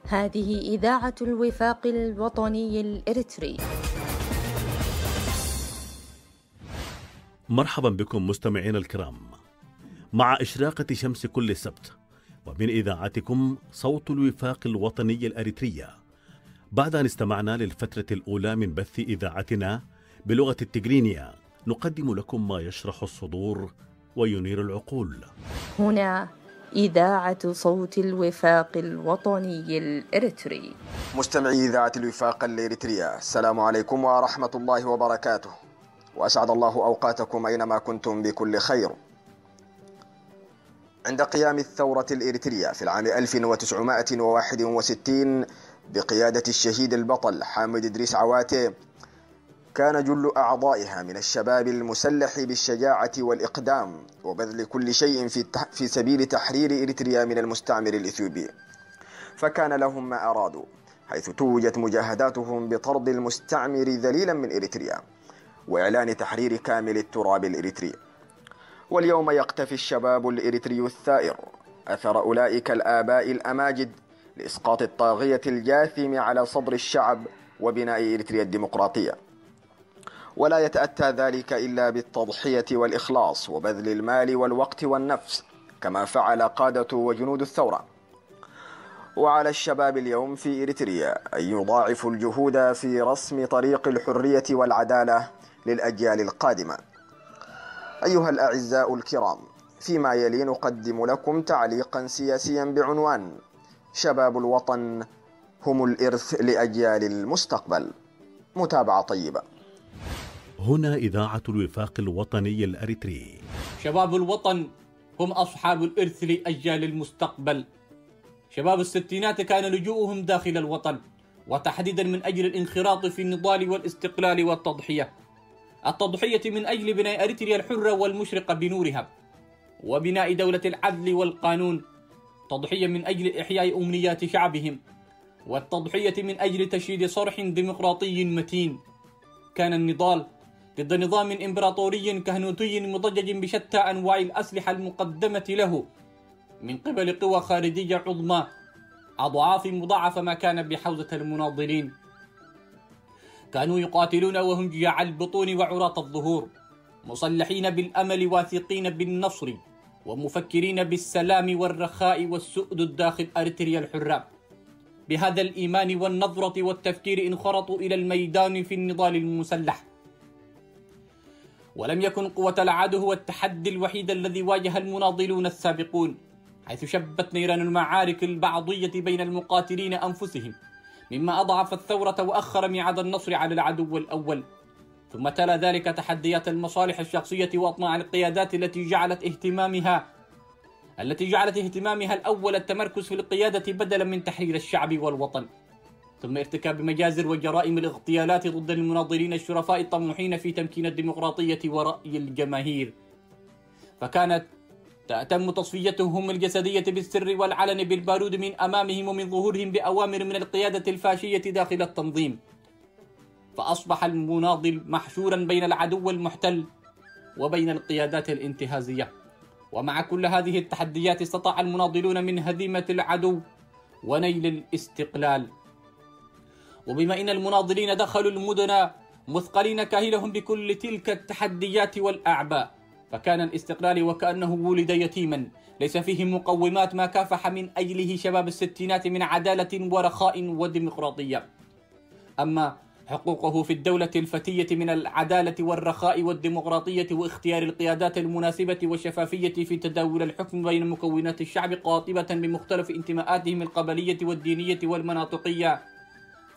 هذه إذاعة الوفاق الوطني الإريتري. مرحبا بكم مستمعينا الكرام مع إشراقة شمس كل سبت، ومن إذاعتكم صوت الوفاق الوطني الأريترية. بعد أن استمعنا للفترة الأولى من بث إذاعتنا بلغة التجرينية، نقدم لكم ما يشرح الصدور وينير العقول. هنا إذاعة صوت الوفاق الوطني الإريتري. مستمعي إذاعة الوفاق الإريترية، السلام عليكم ورحمة الله وبركاته، وأسعد الله أوقاتكم أينما كنتم بكل خير. عند قيام الثورة الإريترية في العام 1961 بقيادة الشهيد البطل حامد إدريس عواتي، كان جل أعضائها من الشباب المسلح بالشجاعة والإقدام وبذل كل شيء في سبيل تحرير إريتريا من المستعمر الإثيوبي، فكان لهم ما أرادوا، حيث توجت مجاهداتهم بطرد المستعمر ذليلا من إريتريا وإعلان تحرير كامل التراب الإريتري. واليوم يقتفي الشباب الإريتري الثائر أثر أولئك الآباء الأماجد لإسقاط الطاغية الجاثم على صدر الشعب وبناء إريتريا الديمقراطية، ولا يتأتى ذلك إلا بالتضحية والإخلاص وبذل المال والوقت والنفس، كما فعل قادة وجنود الثورة. وعلى الشباب اليوم في إريتريا أن يضاعفوا الجهود في رسم طريق الحرية والعدالة للأجيال القادمة. أيها الأعزاء الكرام، فيما يلي نقدم لكم تعليقا سياسيا بعنوان: شباب الوطن هم الإرث لأجيال المستقبل. متابعة طيبة. هنا إذاعة الوفاق الوطني الأريتري. شباب الوطن هم أصحاب الإرث لأجيال المستقبل. شباب الستينات كان لجوءهم داخل الوطن، وتحديدا من أجل الانخراط في النضال والاستقلال والتضحية. التضحية من أجل بناء أريتريا الحرة والمشرقة بنورها، وبناء دولة العدل والقانون. تضحية من أجل إحياء أمنيات شعبهم، والتضحية من أجل تشييد صرح ديمقراطي متين. كان النضال ضد نظام إمبراطوري كهنوتي مضجج بشتى أنواع الأسلحة المقدمة له من قبل قوى خارجية عظمى أضعاف مضاعفة ما كان بحوزة المناضلين. كانوا يقاتلون وهم جياع البطون وعراة الظهور، مسلحين بالأمل واثقين بالنصر، ومفكرين بالسلام والرخاء والسؤد الداخل أريتريا الحرة. بهذا الإيمان والنظرة والتفكير انخرطوا إلى الميدان في النضال المسلح. ولم يكن قوة العدو هو التحدي الوحيد الذي واجه المناضلون السابقون، حيث شبت نيران المعارك البعضية بين المقاتلين أنفسهم، مما أضعف الثورة وأخر ميعاد النصر على العدو الأول. ثم تلا ذلك تحديات المصالح الشخصية وأطماع القيادات التي جعلت اهتمامها الأول التمركز في القيادة بدلا من تحرير الشعب والوطن. ثم ارتكاب مجازر وجرائم الاغتيالات ضد المناضلين الشرفاء الطموحين في تمكين الديمقراطية ورأي الجماهير. فكانت تتم تصفيتهم الجسدية بالسر والعلن بالبارود من أمامهم ومن ظهورهم بأوامر من القيادة الفاشية داخل التنظيم. فأصبح المناضل محشورا بين العدو المحتل وبين القيادات الانتهازية. ومع كل هذه التحديات استطاع المناضلون من هزيمة العدو ونيل الاستقلال. وبما أن المناضلين دخلوا المدن مثقلين كاهلهم بكل تلك التحديات والأعباء، فكان الاستقلال وكأنه ولد يتيما ليس فيه مقومات ما كافح من أجله شباب الستينات من عدالة ورخاء وديمقراطية. أما حقوقه في الدولة الفتية من العدالة والرخاء والديمقراطية واختيار القيادات المناسبة والشفافية في تداول الحكم بين مكونات الشعب قاطبة بمختلف انتماءاتهم القبلية والدينية والمناطقية،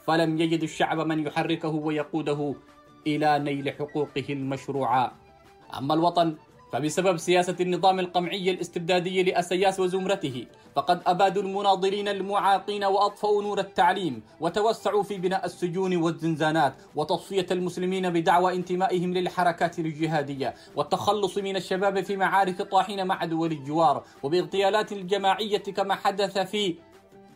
فلم يجد الشعب من يحركه ويقوده إلى نيل حقوقه المشروعة. أما الوطن فبسبب سياسة النظام القمعي الاستبدادي لأسياس وزمرته، فقد أبادوا المناضلين المعاقين وأطفأوا نور التعليم، وتوسعوا في بناء السجون والزنزانات، وتصفية المسلمين بدعوى انتمائهم للحركات الجهادية، والتخلص من الشباب في معارك طاحنة مع دول الجوار، وباغتيالات الجماعية كما حدث في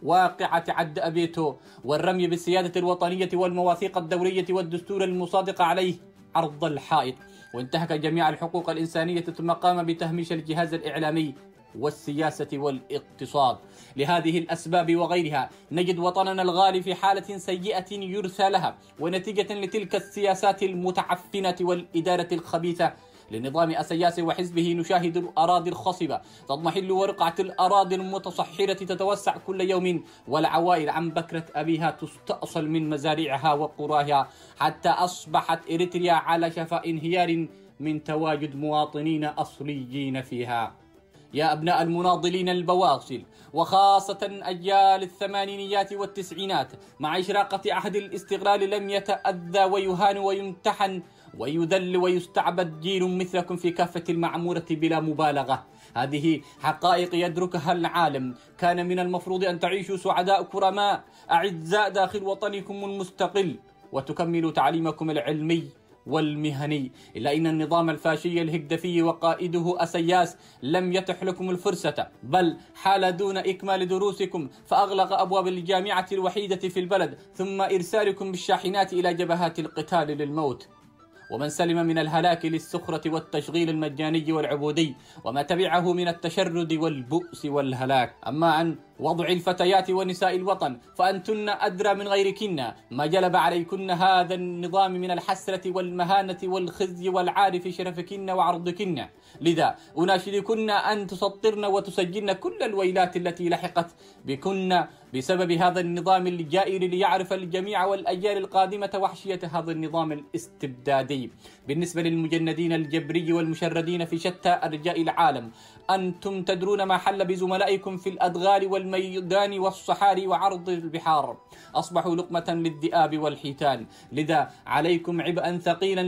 واقعة عد أبيتو، والرمي بالسيادة الوطنية والمواثيق الدولية والدستور المصادق عليه عرض الحائط، وانتهك جميع الحقوق الإنسانية ثم قام بتهميش الجهاز الإعلامي والسياسة والاقتصاد. لهذه الأسباب وغيرها نجد وطننا الغالي في حالة سيئة يرثى لها، ونتيجة لتلك السياسات المتعفنة والإدارة الخبيثة لنظام أسياس وحزبه نشاهد الأراضي الخصبة تضمحل، ورقعة الأراضي المتصحرة تتوسع كل يوم، والعوائل عن بكرة أبيها تستأصل من مزارعها وقراها، حتى أصبحت إريتريا على شفا انهيار من تواجد مواطنين أصليين فيها. يا أبناء المناضلين البواصل، وخاصة أجيال الثمانينيات والتسعينات، مع إشراقة عهد الاستغلال لم يتأذى ويهان ويمتحن ويذل ويستعبد جيل مثلكم في كافة المعمورة بلا مبالغة. هذه حقائق يدركها العالم. كان من المفروض أن تعيشوا سعداء كرماء أعزاء داخل وطنكم المستقل، وتكملوا تعليمكم العلمي والمهني، إلا أن النظام الفاشي الهجدفي وقائده أسياس لم يتح لكم الفرصة، بل حال دون إكمال دروسكم فأغلق أبواب الجامعة الوحيدة في البلد، ثم إرسالكم بالشاحنات إلى جبهات القتال للموت. ومن سلم من الهلاك للسخرة والتشغيل المجاني والعبودي وما تبعه من التشرد والبؤس والهلاك. أما عن وضع الفتيات ونساء الوطن فأنتن أدرى من غيركن ما جلب عليكن هذا النظام من الحسرة والمهانة والخزي والعار في شرفكن وعرضكن. لذا أناشدكن أن تسطرن وتسجلن كل الويلات التي لحقت بكن بسبب هذا النظام الجائر، ليعرف الجميع والأجيال القادمة وحشية هذا النظام الاستبدادي. بالنسبة للمجندين الجبري والمشردين في شتى أرجاء العالم، أنتم تدرون ما حل بزملائكم في الأدغال والميدان والصحاري وعرض البحار، أصبحوا لقمة للذئاب والحيتان. لذا عليكم عبئا ثقيلا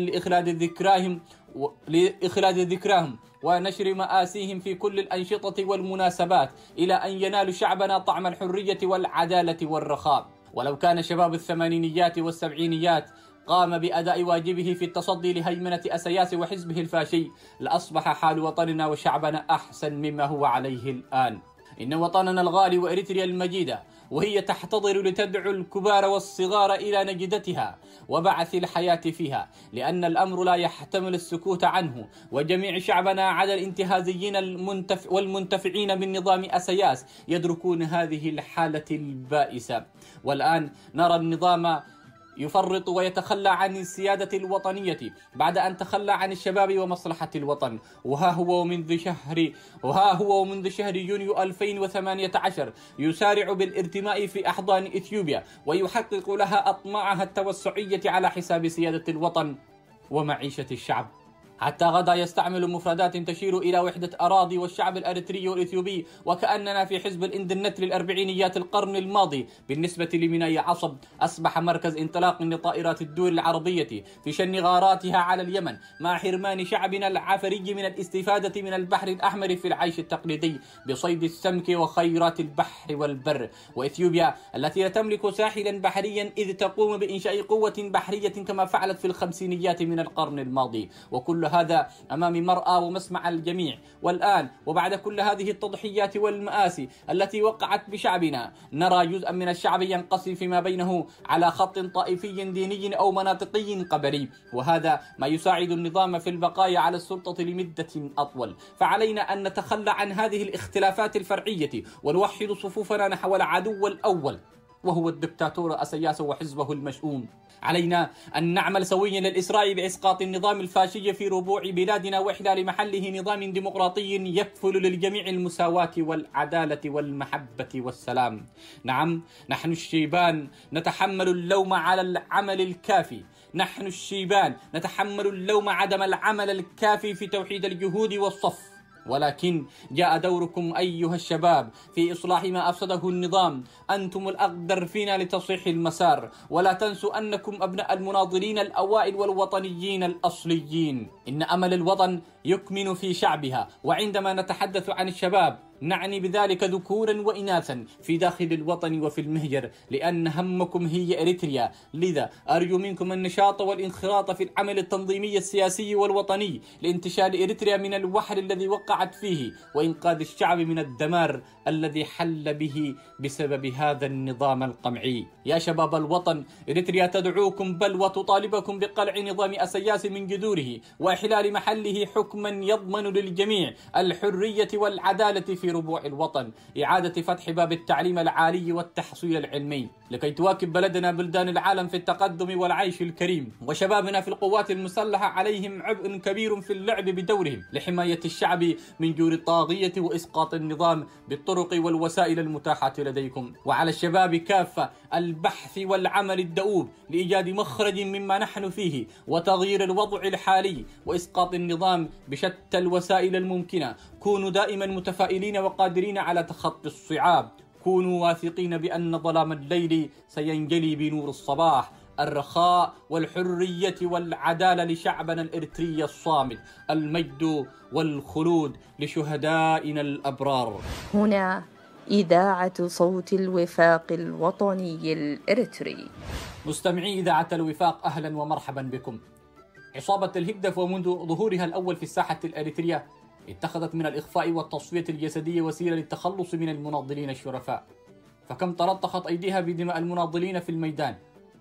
لإخلاد ذكراهم ونشر مآسيهم في كل الأنشطة والمناسبات، إلى أن ينال شعبنا طعم الحرية والعدالة والرخاء. ولو كان شباب الثمانينيات والسبعينيات قام بأداء واجبه في التصدي لهيمنة أسياس وحزبه الفاشي، لأصبح حال وطننا وشعبنا أحسن مما هو عليه الآن. إن وطننا الغالي وإريتريا المجيدة وهي تحتضر لتدعو الكبار والصغار إلى نجدتها وبعث الحياة فيها، لأن الأمر لا يحتمل السكوت عنه، وجميع شعبنا عدا الانتهازيين والمنتفعين من نظام أسياس يدركون هذه الحالة البائسة. والآن نرى النظام يفرط ويتخلى عن السيادة الوطنية بعد أن تخلى عن الشباب ومصلحة الوطن. وها هو ومنذ شهر يونيو 2018 يسارع بالارتماء في أحضان إثيوبيا ويحقق لها أطماعها التوسعية على حساب سيادة الوطن ومعيشة الشعب، حتى غدا يستعمل مفردات تشير إلى وحدة أراضي والشعب الأريتري والإثيوبي، وكأننا في حزب الإنترنت للأربعينيات القرن الماضي. بالنسبة لميناء عصب أصبح مركز انطلاق لطائرات الدول العربية في شن غاراتها على اليمن، مع حرمان شعبنا العفري من الاستفادة من البحر الأحمر في العيش التقليدي بصيد السمك وخيرات البحر والبر. وإثيوبيا التي لا تملك ساحلا بحريا إذ تقوم بإنشاء قوة بحرية كما فعلت في الخمسينيات من القرن الماضي. وكل هذا أمام مرأى ومسمع الجميع. والآن وبعد كل هذه التضحيات والمآسي التي وقعت بشعبنا، نرى جزءا من الشعب ينقسم فيما بينه على خط طائفي ديني أو مناطقي قبلي، وهذا ما يساعد النظام في البقاء على السلطة لمدة أطول. فعلينا أن نتخلى عن هذه الاختلافات الفرعية ونوحد صفوفنا نحو العدو الأول، وهو الدكتاتور أسياس وحزبه المشؤوم. علينا أن نعمل سويا للإسراء بإسقاط النظام الفاشي في ربوع بلادنا وإحلال محله نظام ديمقراطي يكفل للجميع المساواة والعدالة والمحبة والسلام. نعم، نحن الشيبان نتحمل اللوم على العمل الكافي، نحن الشيبان نتحمل اللوم عدم العمل الكافي في توحيد الجهود والصف، ولكن جاء دوركم أيها الشباب في إصلاح ما أفسده النظام. أنتم الأقدر فينا لتصحيح المسار، ولا تنسوا أنكم أبناء المناضلين الأوائل والوطنيين الأصليين. إن أمل الوطن يكمن في شعبها، وعندما نتحدث عن الشباب نعني بذلك ذكورا وإناثا في داخل الوطن وفي المهجر، لأن همكم هي إريتريا. لذا أرجو منكم النشاط والانخراط في العمل التنظيمي السياسي والوطني لانتشال إريتريا من الوحل الذي وقعت فيه، وإنقاذ الشعب من الدمار الذي حل به بسبب هذا النظام القمعي. يا شباب الوطن، إريتريا تدعوكم بل وتطالبكم بقلع نظام أسياس من جذوره وإحلال محله حكما يضمن للجميع الحرية والعدالة في ربوع الوطن، إعادة فتح باب التعليم العالي والتحصيل العلمي لكي تواكب بلدنا بلدان العالم في التقدم والعيش الكريم، وشبابنا في القوات المسلحة عليهم عبء كبير في اللعب بدورهم لحماية الشعب من جور الطاغية وإسقاط النظام بالطرق والوسائل المتاحة لديكم. وعلى الشباب كافة البحث والعمل الدؤوب لإيجاد مخرج مما نحن فيه وتغيير الوضع الحالي وإسقاط النظام بشتى الوسائل الممكنة. كونوا دائما متفائلين وقادرين على تخطي الصعاب. كونوا واثقين بأن ظلام الليل سينجلي بنور الصباح. الرخاء والحرية والعدالة لشعبنا الإريتري الصامد. المجد والخلود لشهدائنا الأبرار. هنا إذاعة صوت الوفاق الوطني الإريتري. مستمعي إذاعة الوفاق، أهلا ومرحبا بكم. عصابة الهجدف ومنذ ظهورها الأول في الساحة الإريترية اتخذت من الإخفاء والتصفية الجسدية وسيلة للتخلص من المناضلين الشرفاء، فكم تلطخت أيديها بدماء المناضلين في الميدان،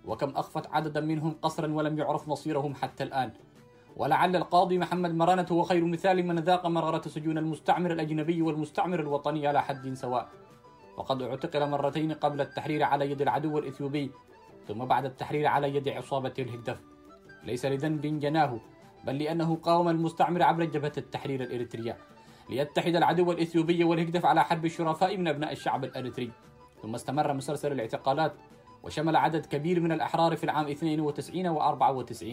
وكم أخفت عددا منهم قسرا ولم يعرف مصيرهم حتى الآن. ولعل القاضي محمد مرانة هو خير مثال من ذاق مرارة سجون المستعمر الأجنبي والمستعمر الوطني على حد سواء، وقد اعتقل مرتين قبل التحرير على يد العدو الإثيوبي، ثم بعد التحرير على يد عصابة الهجدف، ليس لذنب جناه بل لأنه قاوم المستعمر عبر جبهة التحرير الإريترية ليتحد العدو الإثيوبي والهجدف على حرب الشرفاء من أبناء الشعب الإريتري. ثم استمر مسلسل الاعتقالات وشمل عدد كبير من الأحرار في العام 92 و94،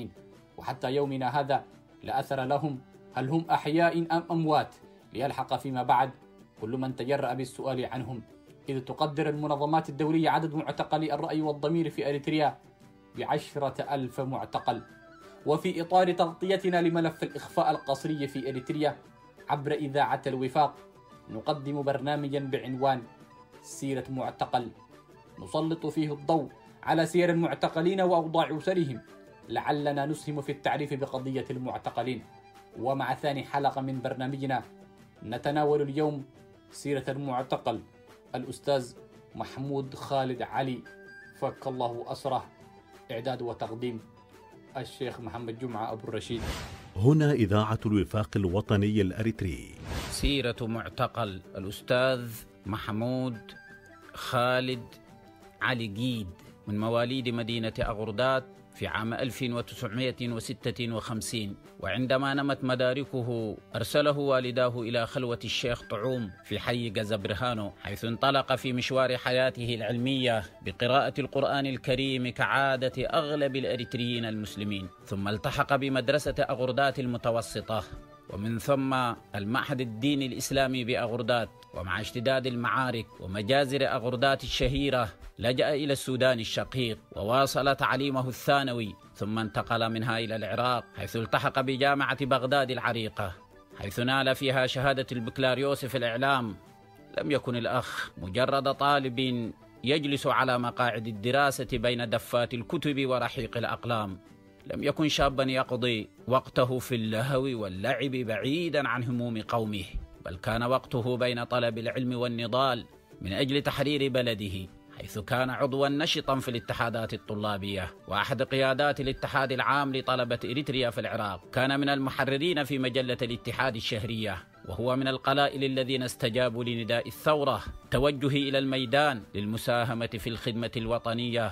وحتى يومنا هذا لا أثر لهم، هل هم أحياء أم أموات، ليلحق فيما بعد كل من تجرأ بالسؤال عنهم، إذ تقدر المنظمات الدولية عدد معتقلي الرأي والضمير في إريتريا ب10,000 معتقل. وفي إطار تغطيتنا لملف الإخفاء القسري في إريتريا عبر إذاعة الوفاق، نقدم برنامجا بعنوان سيرة معتقل، نسلط فيه الضوء على سير المعتقلين وأوضاع أسرهم، لعلنا نسهم في التعريف بقضية المعتقلين. ومع ثاني حلقة من برنامجنا نتناول اليوم سيرة المعتقل الأستاذ محمود خالد علي، فك الله أسره. إعداد وتقديم الشيخ محمد جمعة أبو الرشيد. هنا إذاعة الوفاق الوطني الأريتري. سيرة معتقل الأستاذ محمود خالد علي جيد، من مواليد مدينة أغردات في عام 1956، وعندما نمت مداركه أرسله والداه إلى خلوة الشيخ طعوم في حي جزبرهانو، حيث انطلق في مشوار حياته العلمية بقراءة القرآن الكريم كعادة أغلب الإريتريين المسلمين، ثم التحق بمدرسة أغردات المتوسطة، ومن ثم المعهد الديني الإسلامي بأغردات. ومع اشتداد المعارك ومجازر أغردات الشهيرة لجأ إلى السودان الشقيق وواصل تعليمه الثانوي، ثم انتقل منها إلى العراق، حيث التحق بجامعة بغداد العريقة، حيث نال فيها شهادة البكالوريوس في الإعلام. لم يكن الأخ مجرد طالب يجلس على مقاعد الدراسة بين دفات الكتب ورحيق الأقلام، لم يكن شابا يقضي وقته في اللهو واللعب بعيدا عن هموم قومه، بل كان وقته بين طلب العلم والنضال من أجل تحرير بلده، حيث كان عضوا نشطا في الاتحادات الطلابية وأحد قيادات الاتحاد العام لطلبة إريتريا في العراق. كان من المحررين في مجلة الاتحاد الشهرية، وهو من القلائل الذين استجابوا لنداء الثورة توجه إلى الميدان للمساهمة في الخدمة الوطنية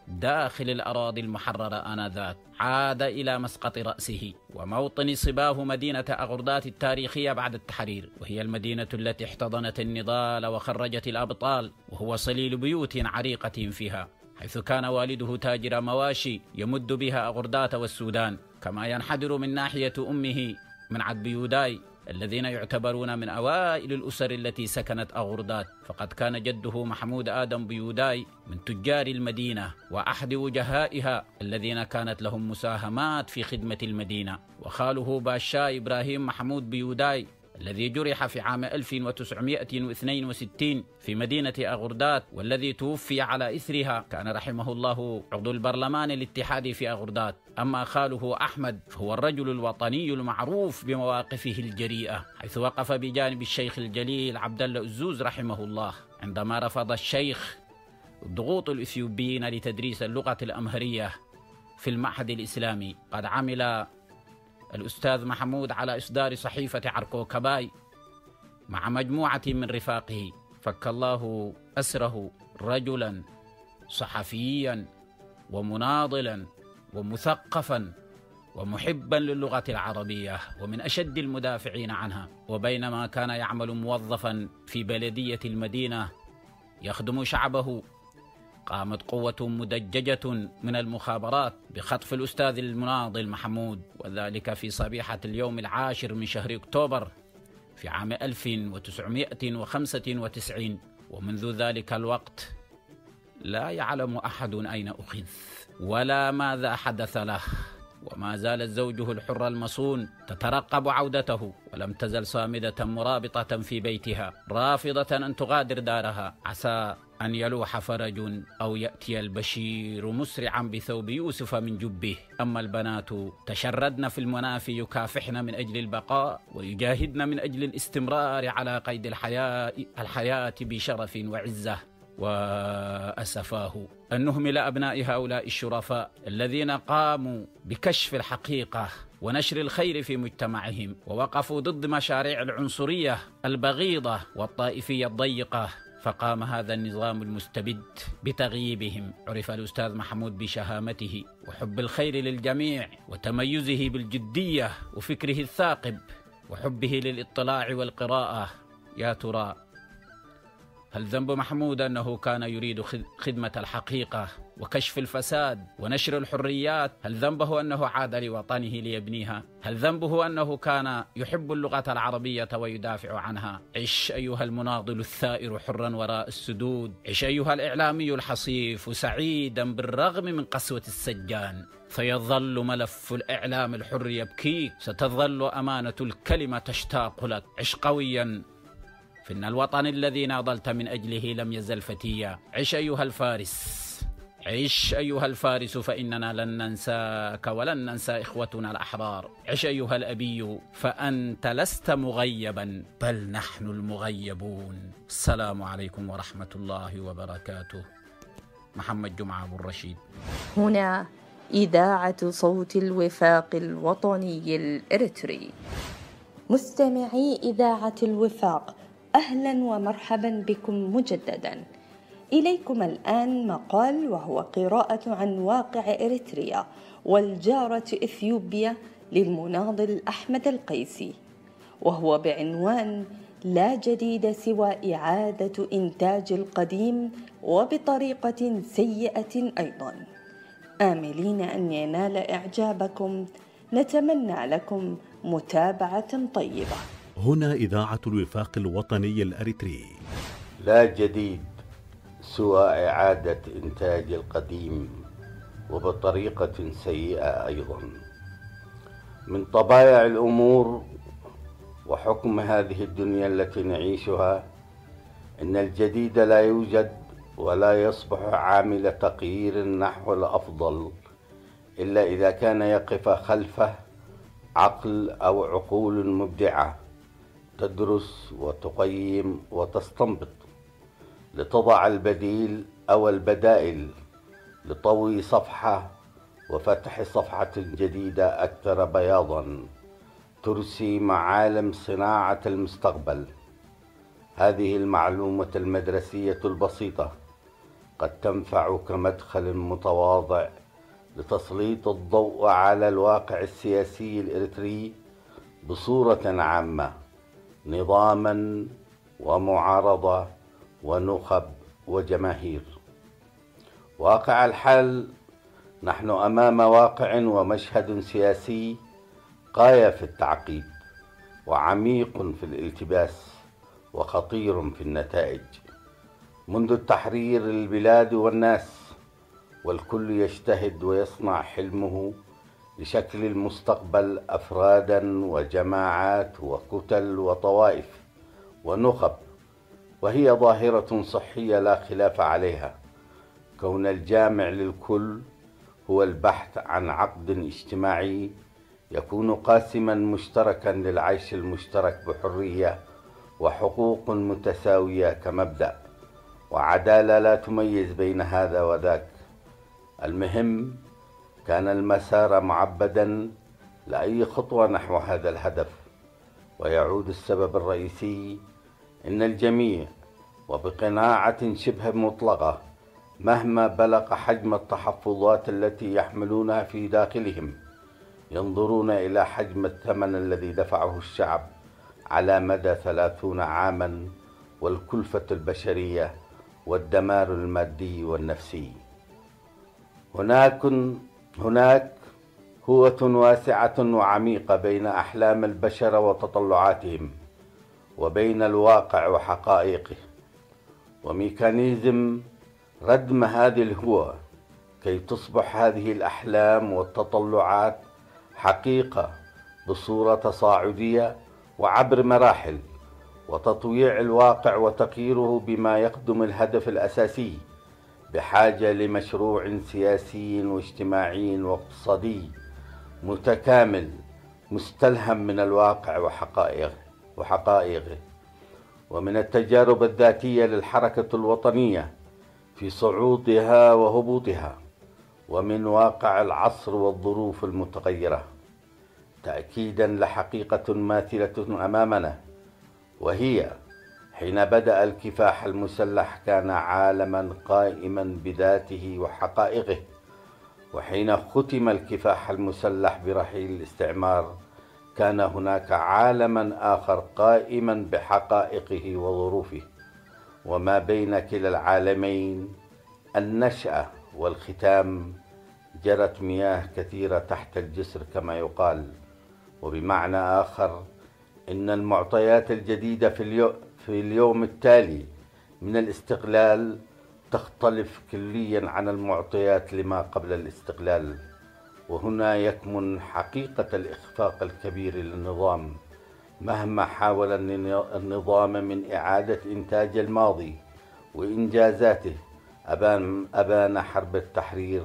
داخل الأراضي المحررة آنذاك. عاد إلى مسقط رأسه وموطن صباه مدينة أغردات التاريخية بعد التحرير، وهي المدينة التي احتضنت النضال وخرجت الأبطال، وهو صليل بيوت عريقة فيها، حيث كان والده تاجر مواشي يمد بها أغردات والسودان، كما ينحدر من ناحية أمه من عد بيوداي الذين يعتبرون من أوائل الأسر التي سكنت أغردات، فقد كان جده محمود آدم بيوداي من تجار المدينة وأحد وجهائها الذين كانت لهم مساهمات في خدمة المدينة، وخاله باشا إبراهيم محمود بيوداي الذي جرح في عام 1962 في مدينة أغردات، والذي توفي على إثرها، كان رحمه الله عضو البرلمان الاتحادي في أغردات. أما خاله أحمد فهو الرجل الوطني المعروف بمواقفه الجريئة، حيث وقف بجانب الشيخ الجليل عبد الله الزوز رحمه الله عندما رفض الشيخ ضغوط الإثيوبيين لتدريس اللغة الأمهرية في المعهد الإسلامي. قد عمل الأستاذ محمود على إصدار صحيفة عرقوكباي مع مجموعة من رفاقه، فك الله أسره رجلا صحفيا ومناضلا ومثقفا ومحبا للغة العربية ومن أشد المدافعين عنها. وبينما كان يعمل موظفا في بلدية المدينة يخدم شعبه، قامت قوة مدججة من المخابرات بخطف الأستاذ المناضل محمود، وذلك في صبيحة اليوم 10 من شهر أكتوبر في عام 1995. ومنذ ذلك الوقت لا يعلم أحد أين أخذ ولا ماذا حدث له، وما زالت زوجه الحرة المصون تترقب عودته، ولم تزل صامدة مرابطة في بيتها رافضة أن تغادر دارها، عسى أن يلوح فرج أو يأتي البشير مسرعا بثوب يوسف من جبه. أما البنات تشردن في المنافي يكافحن من أجل البقاء ويجاهدن من أجل الاستمرار على قيد الحياة بشرف وعزة. وأسفاه أن نهمل أبناء هؤلاء الشرفاء الذين قاموا بكشف الحقيقة ونشر الخير في مجتمعهم، ووقفوا ضد مشاريع العنصرية البغيضة والطائفية الضيقة، فقام هذا النظام المستبد بتغييبهم. عرف الأستاذ محمود بشهامته وحب الخير للجميع وتميزه بالجدية وفكره الثاقب وحبه للاطلاع والقراءة. يا ترى هل ذنب محمود أنه كان يريد خدمة الحقيقة وكشف الفساد ونشر الحريات؟ هل ذنبه أنه عاد لوطنه ليبنيها؟ هل ذنبه أنه كان يحب اللغة العربية ويدافع عنها؟ عش أيها المناضل الثائر حرا وراء السدود، عش أيها الإعلامي الحصيف سعيدا بالرغم من قسوة السجان. سيظل ملف الإعلام الحر يبكيك، ستظل أمانة الكلمة تشتاق لك. عش قويا، فإن الوطن الذي ناضلت من أجله لم يزل فتيا. عش أيها الفارس، عش أيها الفارس، فإننا لن ننساك ولن ننسى إخوتنا الأحرار. عش أيها الأبي، فأنت لست مغيبا بل نحن المغيبون. السلام عليكم ورحمة الله وبركاته. محمد جمعة أبو الرشيد. هنا إذاعة صوت الوفاق الوطني الإريتري. مستمعي إذاعة الوفاق، أهلا ومرحبا بكم مجددا. إليكم الآن مقال وهو قراءة عن واقع إريتريا والجارة إثيوبيا للمناضل أحمد القيسي، وهو بعنوان لا جديد سوى إعادة إنتاج القديم وبطريقة سيئة أيضا. آملين أن ينال إعجابكم، نتمنى لكم متابعة طيبة. هنا إذاعة الوفاق الوطني الأريتري. لا جديد سوى إعادة إنتاج القديم وبطريقة سيئة أيضا. من طبائع الأمور وحكم هذه الدنيا التي نعيشها إن الجديد لا يوجد ولا يصبح عامل تغيير نحو الأفضل إلا إذا كان يقف خلفه عقل أو عقول مبدعة تدرس وتقيم وتستنبط لتضع البديل أو البدائل لطوي صفحة وفتح صفحة جديدة أكثر بياضا ترسي معالم صناعة المستقبل. هذه المعلومة المدرسية البسيطة قد تنفع كمدخل متواضع لتسليط الضوء على الواقع السياسي الإريتري بصورة عامة، نظاما ومعارضة ونخب وجماهير. واقع الحال، نحن أمام واقع ومشهد سياسي غاية في التعقيد وعميق في الالتباس وخطير في النتائج. منذ التحرير البلاد والناس والكل يجتهد ويصنع حلمه لشكل المستقبل أفرادا وجماعات وكتل وطوائف ونخب، وهي ظاهرة صحية لا خلاف عليها، كون الجامع للكل هو البحث عن عقد اجتماعي يكون قاسما مشتركا للعيش المشترك بحرية وحقوق متساوية كمبدأ، وعدالة لا تميز بين هذا وذاك. المهم كان المسار معبدا لأي خطوة نحو هذا الهدف، ويعود السبب الرئيسي إن الجميع وبقناعة شبه مطلقة مهما بلغ حجم التحفظات التي يحملونها في داخلهم ينظرون إلى حجم الثمن الذي دفعه الشعب على مدى 30 عاما والكلفة البشرية والدمار المادي والنفسي. هناك هوة واسعة وعميقة بين أحلام البشر وتطلعاتهم وبين الواقع وحقائقه، وميكانيزم ردم هذه الهوة كي تصبح هذه الأحلام والتطلعات حقيقة بصورة تصاعدية وعبر مراحل، وتطويع الواقع وتغييره بما يخدم الهدف الأساسي، بحاجة لمشروع سياسي واجتماعي واقتصادي متكامل مستلهم من الواقع وحقائقه ومن التجارب الذاتية للحركة الوطنية في صعودها وهبوطها، ومن واقع العصر والظروف المتغيرة، تأكيدا لحقيقة ماثلة أمامنا، وهي حين بدأ الكفاح المسلح كان عالما قائما بذاته وحقائقه، وحين ختم الكفاح المسلح برحيل الاستعمار كان هناك عالما آخر قائما بحقائقه وظروفه، وما بين كلا العالمين النشأة والختام جرت مياه كثيرة تحت الجسر كما يقال. وبمعنى آخر إن المعطيات الجديدة في اليوم التالي من الاستقلال تختلف كليا عن المعطيات لما قبل الاستقلال، وهنا يكمن حقيقة الإخفاق الكبير للنظام مهما حاول النظام من إعادة إنتاج الماضي وإنجازاته أبان حرب التحرير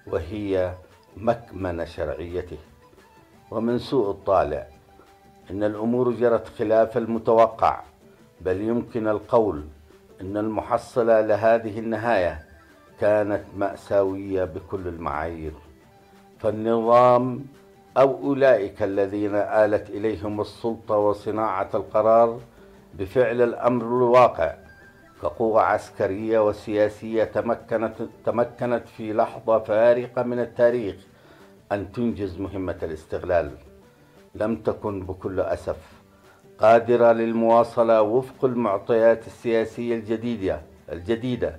وهي مكمن شرعيته. ومن سوء الطالع إن الأمور جرت خلاف المتوقع، بل يمكن القول إن المحصلة لهذه النهاية كانت مأساوية بكل المعايير، فالنظام أو أولئك الذين آلت إليهم السلطة وصناعة القرار بفعل الأمر الواقع كقوة عسكرية وسياسية تمكنت في لحظة فارقة من التاريخ أن تنجز مهمة الاستغلال، لم تكن بكل أسف قادرة للمواصلة وفق المعطيات السياسية الجديدة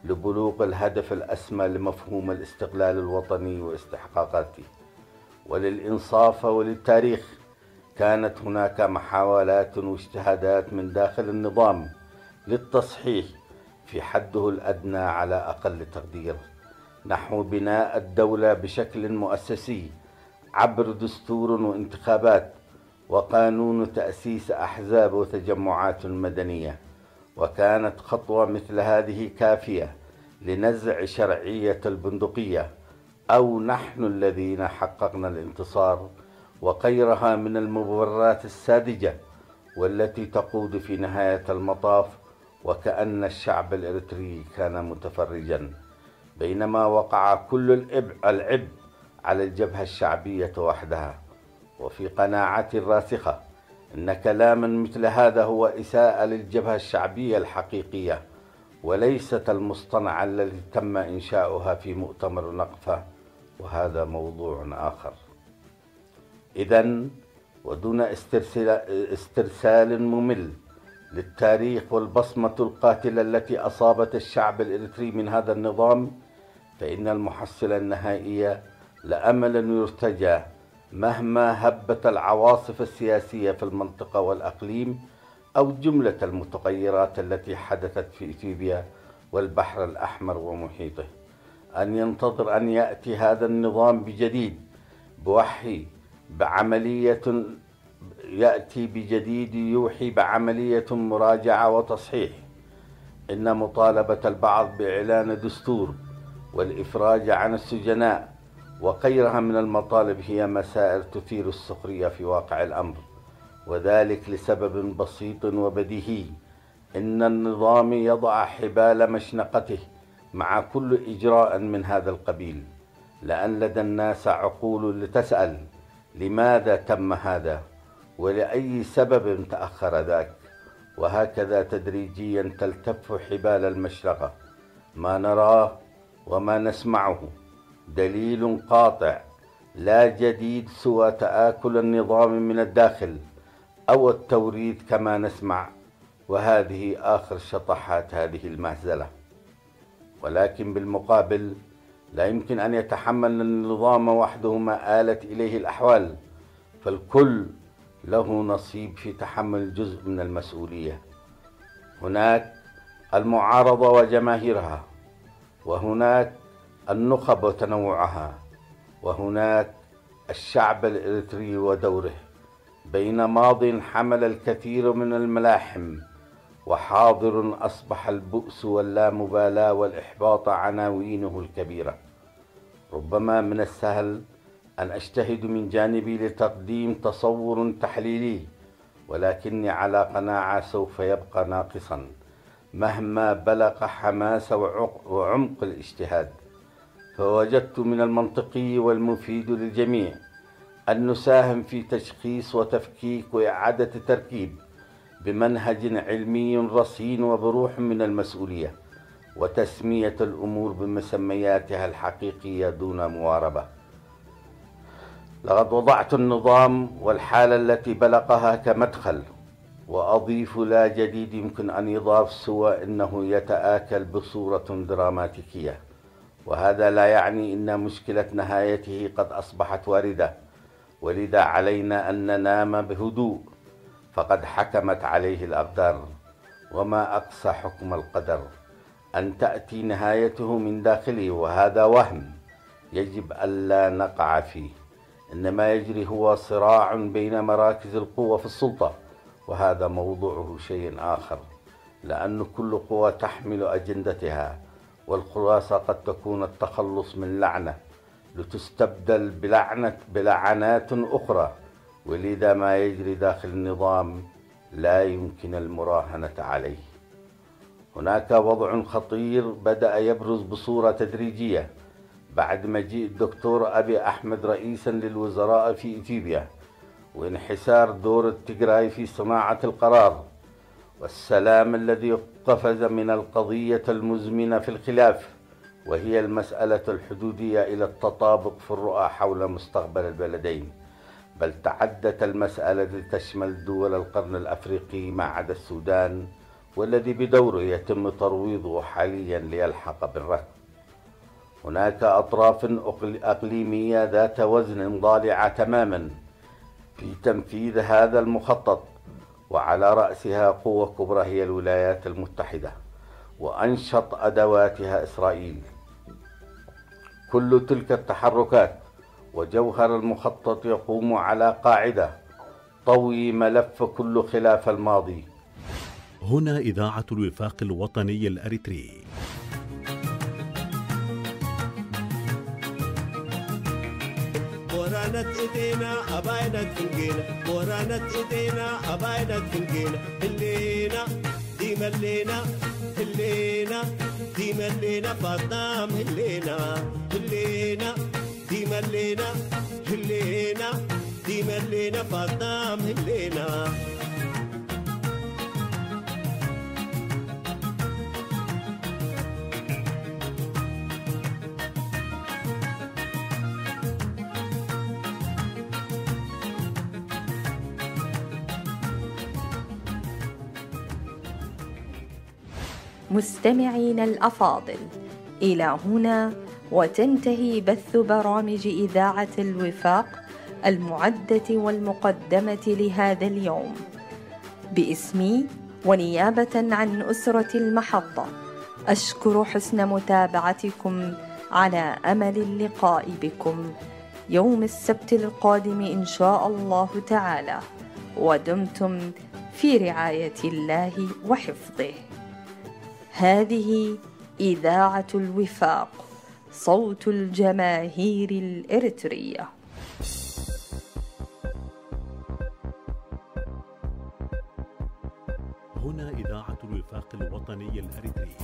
لبلوغ الهدف الأسمى لمفهوم الاستقلال الوطني واستحقاقاته. وللإنصاف وللتاريخ كانت هناك محاولات واجتهادات من داخل النظام للتصحيح في حده الأدنى على أقل تقدير نحو بناء الدولة بشكل مؤسسي عبر دستور وانتخابات وقانون تأسيس أحزاب وتجمعات مدنية، وكانت خطوة مثل هذه كافية لنزع شرعية البندقية أو نحن الذين حققنا الانتصار وغيرها من المبررات الساذجة والتي تقود في نهاية المطاف وكأن الشعب الإريتري كان متفرجا، بينما وقع كل العبء على الجبهة الشعبية وحدها. وفي قناعتي الراسخة أن كلاما مثل هذا هو إساءة للجبهة الشعبية الحقيقية وليست المصطنعة التي تم إنشاؤها في مؤتمر نقفة، وهذا موضوع آخر. إذن ودون استرسال ممل للتاريخ والبصمة القاتلة التي أصابت الشعب الإريتري من هذا النظام، فإن المحصلة النهائية لأمل يرتجى مهما هبت العواصف السياسية في المنطقة والأقليم أو جملة المتغيرات التي حدثت في إثيوبيا والبحر الأحمر ومحيطه، أن ينتظر أن يأتي هذا النظام بجديد بوحي بعملية يأتي بجديد يوحي بعملية مراجعة وتصحيح. إن مطالبة البعض بإعلان دستور والإفراج عن السجناء وغيرها من المطالب هي مسائل تثير السخرية في واقع الأمر، وذلك لسبب بسيط وبديهي: إن النظام يضع حبال مشنقته مع كل إجراء من هذا القبيل، لأن لدى الناس عقول لتسأل لماذا تم هذا ولأي سبب تأخر ذاك، وهكذا تدريجيا تلتف حبال المشرقة. ما نراه وما نسمعه دليل قاطع لا جديد سوى تآكل النظام من الداخل أو التوريد كما نسمع، وهذه آخر شطحات هذه المهزلة. ولكن بالمقابل لا يمكن أن يتحمل النظام وحده ما آلت إليه الأحوال، فالكل له نصيب في تحمل جزء من المسؤولية. هناك المعارضة وجماهيرها، وهناك النخب وتنوعها، وهناك الشعب الإريتري ودوره، بين ماض حمل الكثير من الملاحم وحاضر أصبح البؤس واللامبالاة والإحباط عناوينه الكبيرة. ربما من السهل أن أجتهد من جانبي لتقديم تصور تحليلي، ولكني على قناعة سوف يبقى ناقصا مهما بلغ حماس وعمق الاجتهاد. فوجدت من المنطقي والمفيد للجميع أن نساهم في تشخيص وتفكيك وإعادة تركيب بمنهج علمي رصين وبروح من المسؤولية، وتسمية الأمور بمسمياتها الحقيقية دون مواربة. لقد وضعت النظام والحالة التي بلغها كمدخل، وأضيف لا جديد يمكن أن يضاف سوى أنه يتآكل بصورة دراماتيكية، وهذا لا يعني أن مشكلة نهايته قد أصبحت واردة، ولذا علينا أن ننام بهدوء، فقد حكمت عليه الأقدار. وما أقسى حكم القدر أن تأتي نهايته من داخله، وهذا وهم يجب ألا نقع فيه. إنما يجري هو صراع بين مراكز القوة في السلطة، وهذا موضوعه شيء آخر، لأن كل قوة تحمل أجندتها، والخلاصة قد تكون التخلص من لعنة لتستبدل بلعنات أخرى، ولذا ما يجري داخل النظام لا يمكن المراهنة عليه. هناك وضع خطير بدأ يبرز بصورة تدريجية بعد مجيء الدكتور أبي أحمد رئيسا للوزراء في إثيوبيا، وانحسار دور التيغراي في صناعة القرار، والسلام الذي قفز من القضية المزمنة في الخلاف وهي المسألة الحدودية إلى التطابق في الرؤى حول مستقبل البلدين، بل تعدت المسألة لتشمل دول القرن الأفريقي ما عدا السودان، والذي بدوره يتم ترويضه حاليا ليلحق بالركب. هناك أطراف أقليمية ذات وزن ضالعة تماما في تنفيذ هذا المخطط، وعلى رأسها قوة كبرى هي الولايات المتحدة، وأنشط أدواتها إسرائيل. كل تلك التحركات وجوهر المخطط يقوم على قاعدة: طوي ملف كل خلاف الماضي. هنا إذاعة الوفاق الوطني الأريتري. بورانت إيدينا أباينت فنجينا، بورانت إيدينا أباينت فنجينا، اللينا دي ملينا، اللينا دي ملينا فاطام، اللينا اللينا دي ملينا، اللينا دي ملينا فاطام، اللينا. مستمعينا الأفاضل، إلى هنا وتنتهي بث برامج إذاعة الوفاق المعدة والمقدمة لهذا اليوم. باسمي ونيابة عن أسرة المحطة أشكر حسن متابعتكم، على أمل اللقاء بكم يوم السبت القادم إن شاء الله تعالى، ودمتم في رعاية الله وحفظه. هذه إذاعة الوفاق، صوت الجماهير الإريترية. هنا إذاعة الوفاق الوطني الأريتري.